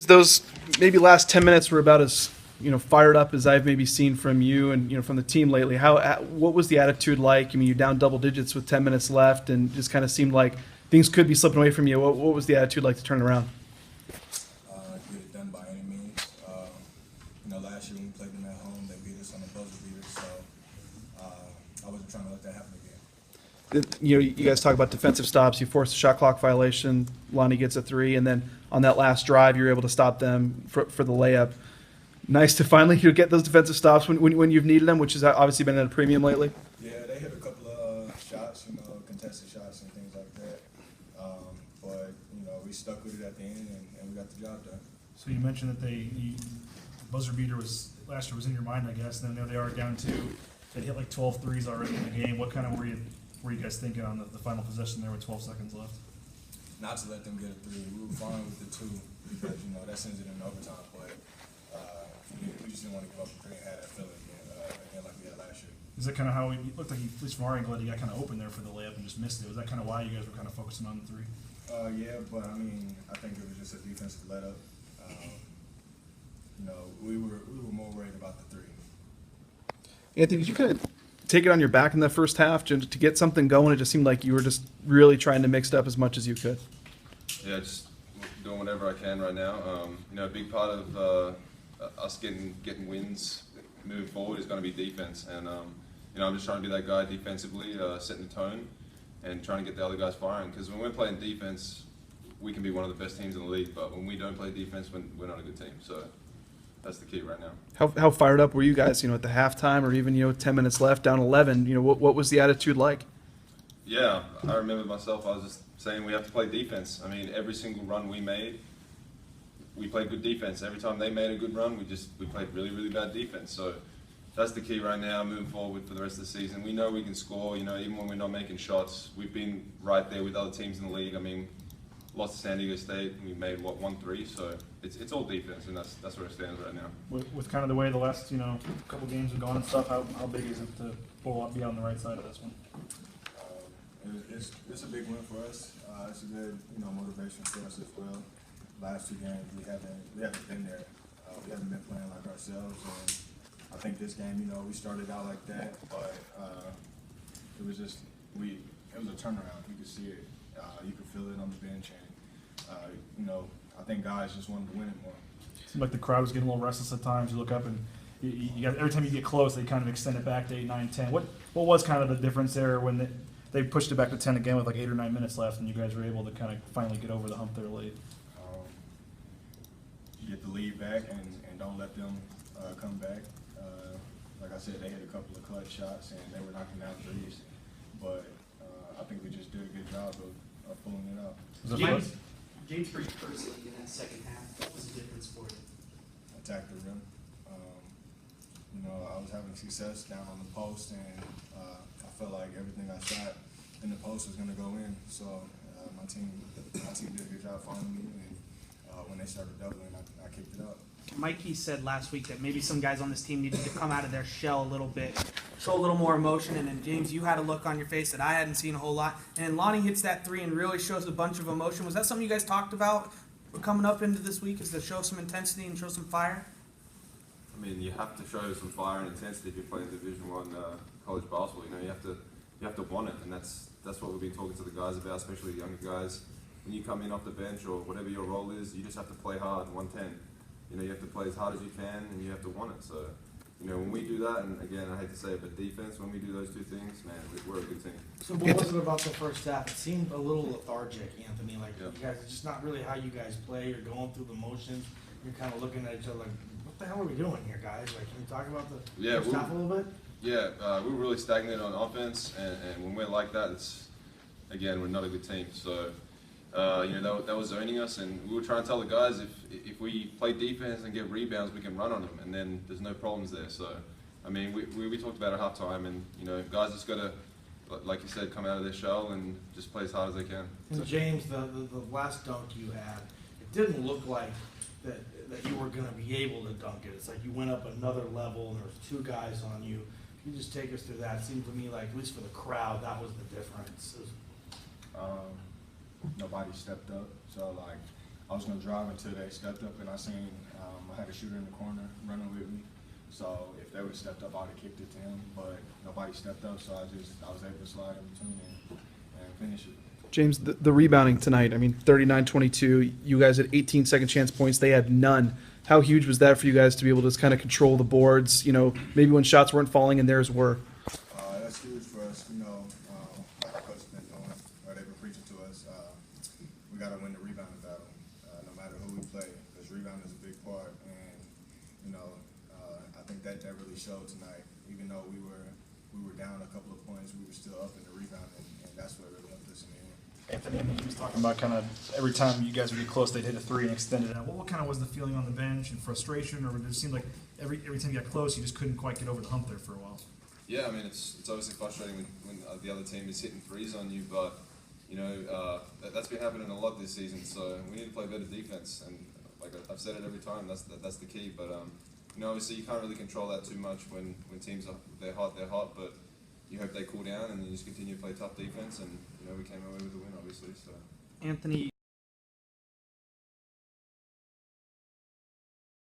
Those maybe last 10 minutes were about as fired up as I've maybe seen from you and from the team lately. What was the attitude like? I mean, you're down double digits with 10 minutes left, and just kind of seemed like things could be slipping away from you. What was the attitude like to turn it around? Get it done by any means. Last year when we played them at home, they beat us on the buzzer beater, so I wasn't trying to let that happen again. You guys talk about defensive stops. You forced a shot clock violation. Lonnie gets a three, and then on that last drive, you're able to stop them for the layup. Nice to finally get those defensive stops when you've needed them, which has obviously been at a premium lately. Yeah, they hit a couple of shots, contested shots and things like that. But we stuck with it at the end, and we got the job done. So you mentioned that the buzzer beater last year was in your mind, I guess. And then there they are down two. They hit like 12 threes already in the game. What kind of were you guys thinking on the final possession there with 12 seconds left? Not to let them get a three. We were fine with the two because that sends it in overtime. But we just didn't want to give up a three and had that feeling again like we had last year. Is that kind of how it looked like? At least from our angle, he got kind of open there for the layup and just missed it. Was that kind of why you guys were kind of focusing on the three? Yeah, but I think it was just a defensive let up. We were more worried about the three. Anthony, did you kind of take it on your back in the first half to get something going? It just seemed like you were just really trying to mix it up as much as you could. Yeah, just doing whatever I can right now. A big part of us getting wins moving forward is going to be defense, and I'm just trying to be that guy defensively, setting the tone, and trying to get the other guys firing. Because when we're playing defense, we can be one of the best teams in the league, but when we don't play defense, we're not a good team. So that's the key right now. How fired up were you guys? At the halftime, or even 10 minutes left, down 11. What was the attitude like? Yeah, I remember myself. I was just saying we have to play defense. Every single run we made, we played good defense. Every time they made a good run, we played really, really bad defense. So that's the key right now, moving forward for the rest of the season. We know we can score. Even when we're not making shots, we've been right there with other teams in the league. Lost to San Diego State, and we made 1-3. So it's all defense, and that's where it stands right now. With kind of the way the last couple games have gone and stuff, how big is it to be on the right side of this one? It's a big win for us. It's a good motivation for us as well. Last two games we haven't been there. We haven't been playing like ourselves, and I think this game we started out like that, but it was a turnaround. You could see it. You could feel it on the bench, and I think guys just wanted to win it more. Seemed like the crowd was getting a little restless at times. You look up and you got, every time you get close, they kind of extend it back to 8, 9, 10. What was kind of the difference there when they pushed it back to 10 again with like 8 or 9 minutes left, and you guys were able to kind of finally get over the hump there late? You get the lead back and don't let them come back. Like I said, they hit a couple of clutch shots and they were knocking down threes, but I think we just did a good job of pulling it out. James pretty personally in that second half. What was the difference for you? Attack the rim. I was having success down on the post, and I felt like everything I shot in the post was going to go in. So my team did a good job finding me, and when they started doubling, I kicked it out. Mikey said last week that maybe some guys on this team needed to come out of their shell a little bit, show a little more emotion, and then James, you had a look on your face that I hadn't seen a whole lot, and Lonnie hits that three and really shows a bunch of emotion. Was that something you guys talked about coming up into this week, is to show some intensity and show some fire? You have to show some fire and intensity if you're playing Division I college basketball. You have to want it, and that's what we've been talking to the guys about, especially the younger guys. When you come in off the bench or whatever your role is, you just have to play hard, 110. You have to play as hard as you can, and you have to want it. So, when we do that, and again, I hate to say it, but defense, when we do those two things, man, we're a good team. So what was it about the first half? It seemed a little lethargic, Anthony. Like, Yep. you guys, it's just not really how you guys play. You're going through the motions. You're kind of looking at each other like, what the hell are we doing here, guys? Like, can you talk about the first half a little bit? Yeah, we're really stagnant on offense, and when we're like that, we're not a good team. So, that was zoning us, and we were trying to tell the guys if we play defense and get rebounds, we can run on them, and then there's no problems there. So, we talked about it at halftime, and guys just got to, like you said, come out of their shell and just play as hard as they can. And James, the last dunk you had, it didn't look like that you were going to be able to dunk it. It's like you went up another level, and there was two guys on you. Can you just take us through that? It seemed to me like, at least for the crowd, that was the difference. Nobody stepped up, so I was going to drive until they stepped up, and I seen I had a shooter in the corner running with me. So if they would have stepped up, I would have kicked it to him. But nobody stepped up, so I was able to slide in between and finish it. James, the rebounding tonight, I mean, 39-22, you guys had 18 second chance points. They had none. How huge was that for you guys to be able to just kind of control the boards, maybe when shots weren't falling and theirs were? That's huge for us. Like our coach has been doing, or they've been preaching to us, we got to win the rebounding battle, no matter who we play, because rebounding is a big part. And, I think that really showed tonight. Even though we were down a couple of points, we were still up in the rebounding, and that's what really helped us in the end. Anthony, he was talking about kind of every time you guys would get close, they'd hit a three and extend it out. What kind of was the feeling on the bench and frustration, or did it seem like every time you got close, you just couldn't quite get over the hump there for a while? Yeah, I mean, it's obviously frustrating when the other team is hitting threes on you, but, that's been happening a lot this season, so we need to play better defense, and like I've said it every time, that's the key, but, obviously you can't really control that too much when teams they're hot, but you hope they cool down and you just continue to play tough defense, and, we came away with the win, obviously, so. Anthony,